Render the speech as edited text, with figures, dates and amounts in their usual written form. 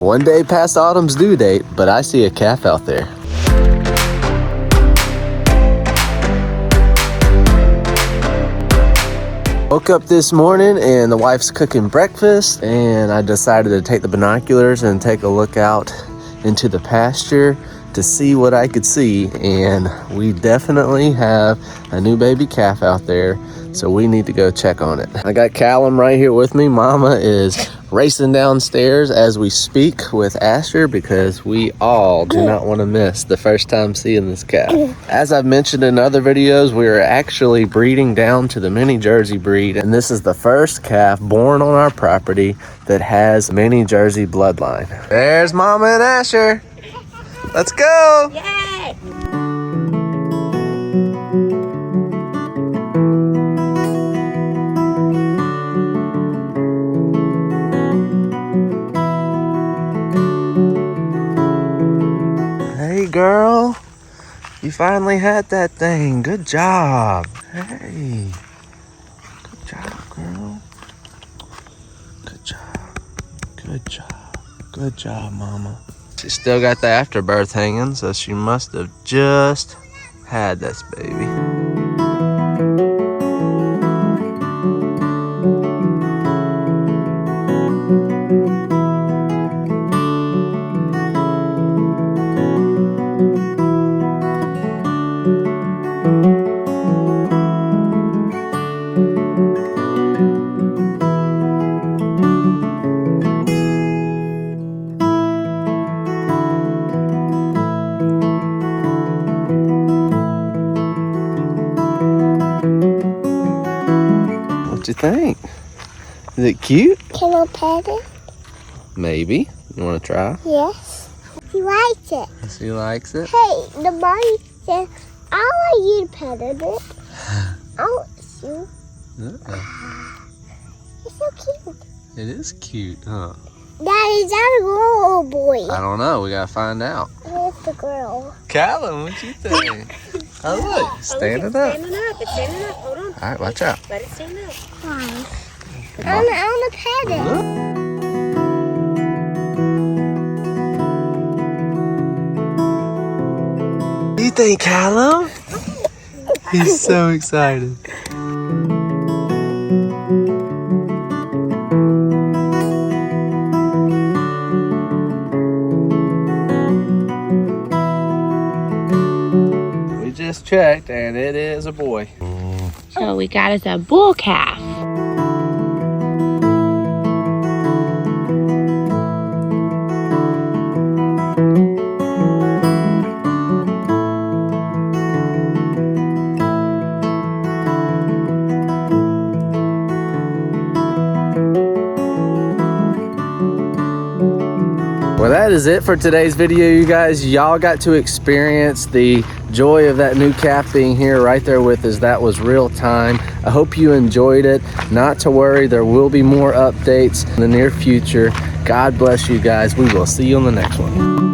One day past autumn's due date, but I see a calf out there. Woke up this morning and the wife's cooking breakfast, and I decided to take the binoculars and take a look out into the pasture to see what I could see, and we definitely have a new baby calf out there, so we need to go check on it. I got Callum right here with me. Mama is racing downstairs as we speak with Asher because we all do not want to miss the first time seeing this calf. As I've mentioned in other videos, we are actually breeding down to the mini Jersey breed, and this is the first calf born on our property that has mini Jersey bloodline. There's Mama and Asher. Let's go! Yay! Hey girl, you finally had that thing. Good job. Hey, good job, girl. Good job. Good job. Good job, Mama. She's still got the afterbirth hanging, so she must have just had this baby. What you think? Is it cute? Can I pet it? Maybe. You want to try? Yes. He likes it. She likes it. Hey, the mommy said, I want you to pet it. I want you. It's so cute. It is cute, huh? Daddy, is that a girl or a boy? I don't know. We gotta find out. It's the girl. Callum, what you think? Oh look, standing up. Standing up. It's standing up. Hold on. All right, watch out. Let it stand up. Why? I want to pet it. What do you think, Callum? He's so excited. We just checked and it is a boy. So we got us a bull calf. Well, that is it for today's video, you guys. Y'all got to experience the joy of that new calf being here right there with us. That was real time. I hope you enjoyed it. Not to worry, there will be more updates in the near future. God bless you guys. We will see you on the next one.